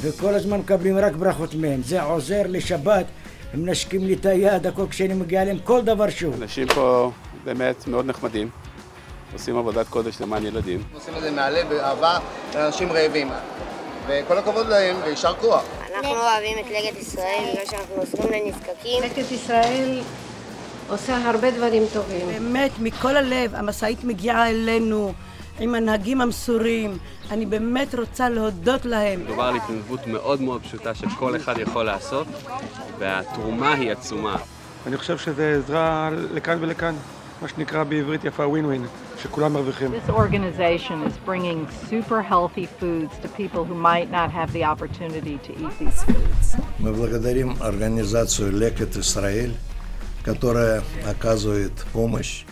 וכל הזמן מקבלים רק ברכות מהם. זה עוזר לשבת, הם נשקים לי את היד, הכל כשאני מגיע להם, כל דבר שהוא. אנשים פה באמת מאוד נחמדים, עושים עבודת קודש למען ילדים. עושים את זה מהלב באהבה לאנשים רעבים. וכל הכבוד להם, וישר כוח. אנחנו אוהבים את לקט ישראל בגלל שאנחנו עוזרים לנזקקים. לקט ישראל עושה הרבה דברים טובים. באמת, מכל הלב, המשאית מגיעה אלינו עם הנהגים המסורים. אני באמת רוצה להודות להם. מדובר על התנדבות מאוד מאוד פשוטה שכל אחד יכול לעשות, והתרומה היא עצומה. אני חושב שזה עזרה לכאן ולכאן, מה שנקרא בעברית יפה ווין-ווין, שכולם מרוויחים. This organization is bringing super healthy foods to people who might not have the opportunity to eat these foods. Мы благодарим организацию Лекет Израиль, которая оказывает помощь.